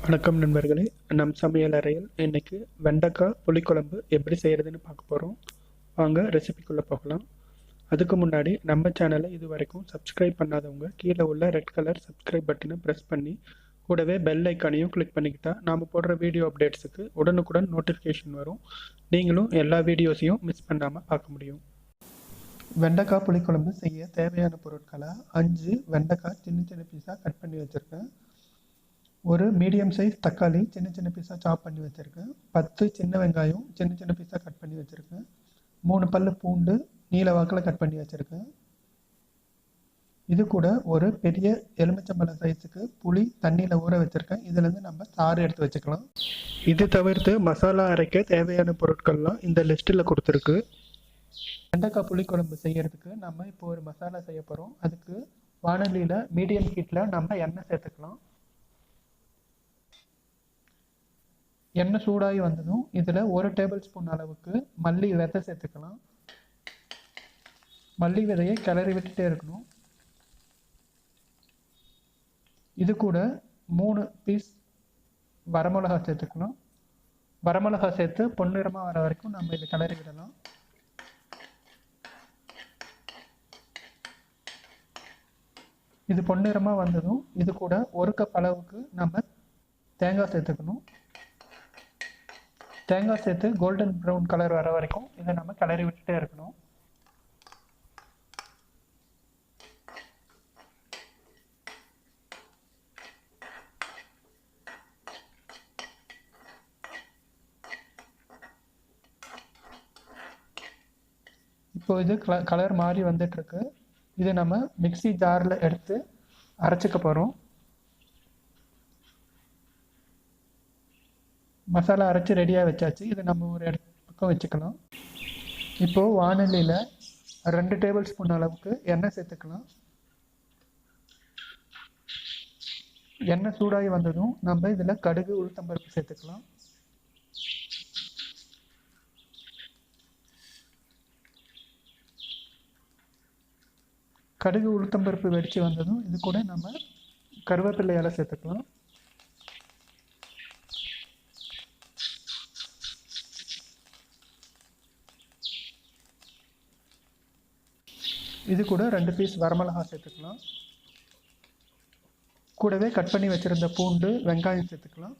வணக்கம் நண்பர்களே. நம் சமையல் அறையில் இன்னைக்கு வெண்டைக்காய் புளிக்குழம்பு எப்படி செய்கிறதுன்னு பார்க்க போகிறோம். வாங்க ரெசிபிக்குள்ளே போகலாம். அதுக்கு முன்னாடி நம்ம சேனலை இது வரைக்கும் சப்ஸ்கிரைப் பண்ணாதவங்க கீழே உள்ள ரெட் கலர் சப்ஸ்கிரைப் பட்டனை ப்ரெஸ் பண்ணி கூடவே பெல் ஐக்கானையும் கிளிக் பண்ணிக்கிட்டா நாம் போடுற வீடியோ அப்டேட்ஸுக்கு உடனுக்குடன் நோட்டிஃபிகேஷன் வரும். நீங்களும் எல்லா வீடியோஸையும் மிஸ் பண்ணாமல் பார்க்க முடியும். வெண்டைக்காய் புளிக்குழம்பு செய்ய தேவையான பொருட்களை 5 வெண்டைக்காய் சின்ன சின்ன பீஸாக கட் பண்ணி வச்சுருக்கேன். ஒரு மீடியம் சைஸ் தக்காளி சின்ன சின்ன பீஸாக சாப் பண்ணி வச்சுருக்கேன். 10 சின்ன வெங்காயம் சின்ன சின்ன பீஸாக கட் பண்ணி வச்சுருக்கேன். 3 பல்லு பூண்டு நீல வாக்கில் கட் பண்ணி வச்சுருக்கேன். இது கூட ஒரு பெரிய எலுமிச்சம்பழம் சைஸுக்கு புளி தண்ணியில் ஊற வச்சுருக்கேன். இதுலேருந்து நம்ம சாறு எடுத்து வச்சுக்கலாம். இது தவிர்த்து மசாலா அரைக்க தேவையான பொருட்கள்லாம் இந்த லிஸ்ட்டில் கொடுத்துருக்கு. வெண்டைக்காய் புளிக்குழம்பு செய்கிறதுக்கு நம்ம இப்போ ஒரு மசாலா செய்ய போகிறோம். அதுக்கு வானலியில் மீடியம் ஹீட்டில் நம்ம எண்ணெய் சேர்த்துக்கலாம். எண்ணெய் சூடாகி வந்ததும் இதில் 1 டேபிள் ஸ்பூன் அளவுக்கு மல்லி விதை சேர்த்துக்கலாம். மல்லி விதையை கிளறி விட்டுட்டே இருக்கணும். இது கூட 3 பீஸ் வரமிளகா சேர்த்துக்கலாம். வரமிளகா சேர்த்து பொன்னிறமாக வர வரைக்கும் நம்ம இதை கிளறி விடலாம். இது பொன்னிறமாக வந்ததும் இது கூட 1 கப் அளவுக்கு நம்ம தேங்காய் சேர்த்துக்கணும். தேங்காய் சேர்த்து கோல்டன் ப்ரௌன் கலர் வர வரைக்கும் இதை நம்ம கிளறி விட்டுட்டே இருக்கணும். இப்போ இது கலர் மாறி வந்துட்டு இருக்கு. இது நம்ம மிக்ஸி ஜாரில் எடுத்து அரைச்சிக்க போகிறோம். மசாலா அரைச்சி ரெடியாக வச்சாச்சு. இதை நம்ம ஒரு பக்கம் வச்சுக்கலாம். இப்போது வானலியில் 2 டேபிள் ஸ்பூன் அளவுக்கு எண்ணெய் சேர்த்துக்கலாம். எண்ணெய் சூடாகி வந்ததும் நம்ம இதில் கடுகு உளுத்தம்பருப்பு சேர்த்துக்கலாம். கடுகு உளுத்தம்பருப்பு வெடித்து வந்ததும் இது கூட நம்ம கருவேப்பிலை இலை சேர்த்துக்கலாம். இது கூட 2 பீஸ் வரமிளகா சேர்த்துக்கலாம். கூடவே கட் பண்ணி வச்சுருந்த பூண்டு வெங்காயம் சேர்த்துக்கலாம்.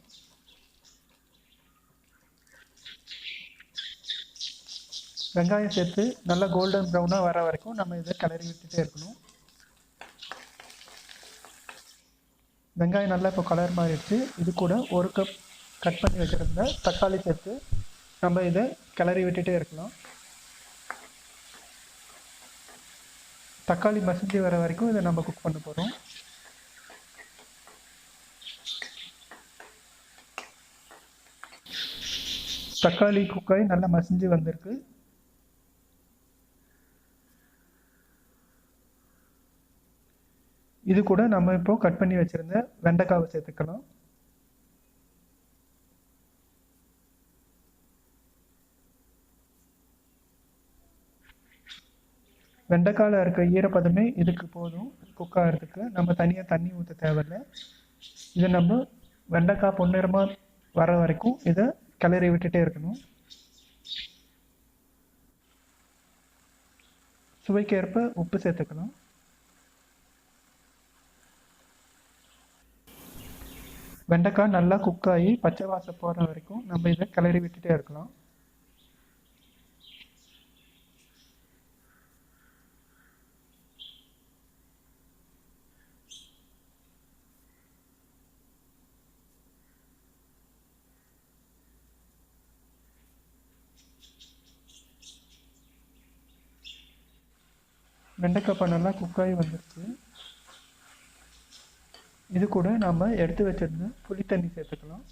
வெங்காயம் சேர்த்து நல்லா கோல்டன் ப்ரௌனாக வர வரைக்கும் நம்ம இதை கிளறி விட்டுட்டே இருக்கணும். வெங்காயம் நல்லா இப்போ கலர் மாறிடுச்சு. இது கூட 1 கப் கட் பண்ணி வச்சுருந்த தக்காளி சேர்த்து நம்ம இதை கிளறி விட்டுட்டே இருக்கலாம். தக்காளி மசிஞ்சு வர வரைக்கும் இதை நம்ம குக் பண்ண போகிறோம். தக்காளி குக்காய் நல்லா மசிஞ்சு வந்திருக்கு. இது கூட நம்ம இப்போ கட் பண்ணி வச்சிருந்த வெண்டைக்காவை சேர்த்துக்கலாம். வெண்டைக்காயில் இருக்க ஈரப்பதமே இதுக்கு போதும் குக் ஆகிறதுக்கு. நம்ம தனியாக தண்ணி ஊற்ற தேவையில்லை. இதை நம்ம வெண்டைக்காய் பொன்னிறமாக வர வரைக்கும் இதை கிளறி விட்டுட்டே இருக்கணும். சுவைக்கேற்ப உப்பு சேர்த்துக்கலாம். வெண்டைக்காய் நல்லா குக் ஆகி பச்சை வாசம் போகிற வரைக்கும் நம்ம இதை கிளறி விட்டுட்டே இருக்கலாம். வெண்டைக்காய் நல்லா குக்காகி வந்துருச்சு. இது கூட நாம் எடுத்து வச்சிருந்த புளி தண்ணி சேர்த்துக்கலாம்.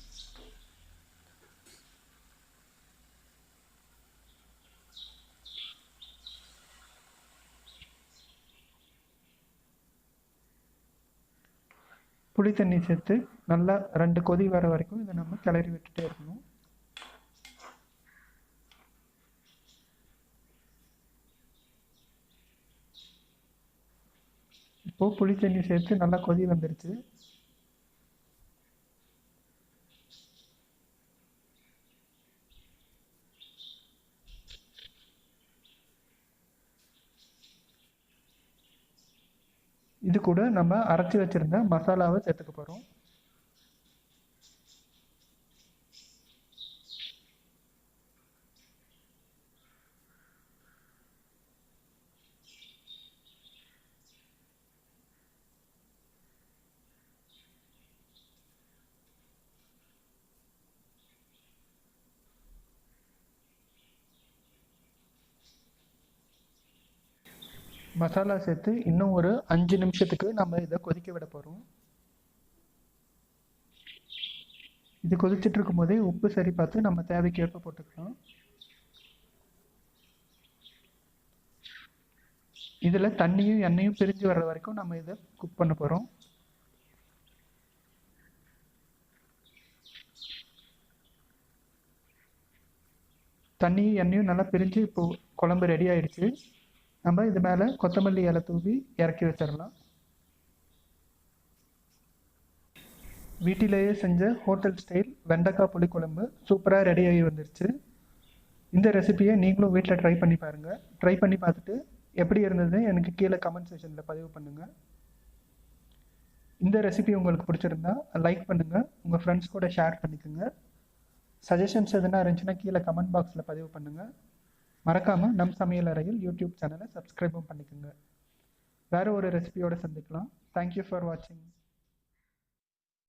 புளி தண்ணி சேர்த்து நல்லா 2 கொதி வர வரைக்கும் இதை நம்ம கிளறி விட்டுட்டே இருக்கணும். இப்போது புளி தண்ணி சேர்த்து நல்லா கொதி வந்துருச்சு. இது கூட நம்ம அரைச்சி வச்சுருந்த மசாலாவை சேர்த்துக்க போகிறோம். மசாலா சேர்த்து இன்னும் ஒரு 5 நிமிஷத்துக்கு நம்ம இதை கொதிக்க விட போகிறோம். இது கொதிச்சுட்டு இருக்கும் போதே உப்பு சரி பார்த்து நம்ம தேவைக்கு ஏற்ப போட்டுக்கலாம். இதில் தண்ணியும் எண்ணெயும் பிரிஞ்சு வர்ற வரைக்கும் நம்ம இதை குக் பண்ண போகிறோம். தண்ணியும் எண்ணெயும் நல்லா பிரிஞ்சு இப்போ குழம்பு ரெடி ஆயிடுச்சு. நம்ம இது மேலே கொத்தமல்லி இலை தூவி இறக்கி வச்சிடலாம். வீட்டிலேயே செஞ்ச ஹோட்டல் ஸ்டைல் வெண்டைக்காய் புளிக்குழம்பு சூப்பராக ரெடி ஆகி வந்துருச்சு. இந்த ரெசிபியை நீங்களும் வீட்டில் ட்ரை பண்ணி பாருங்கள். ட்ரை பண்ணி பார்த்துட்டு எப்படி இருந்தது எனக்கு கீழே கமெண்ட் செக்ஷனில் பதிவு பண்ணுங்கள். இந்த ரெசிபி உங்களுக்கு பிடிச்சிருந்தா லைக் பண்ணுங்கள், உங்கள் ஃப்ரெண்ட்ஸ் கூட ஷேர் பண்ணிக்கோங்க. சஜஷன்ஸ் எதுனா இருந்துச்சுன்னா கீழே கமெண்ட் பாக்ஸில் பதிவு பண்ணுங்கள். மறக்காமல் நம் சமையல் அறையில் யூடியூப் சேனலை சப்ஸ்கிரைபும் பண்ணிக்கோங்க. வேறு ஒரு ரெசிபியோடு சந்திக்கலாம். தேங்க்யூ ஃபார் வாட்சிங்.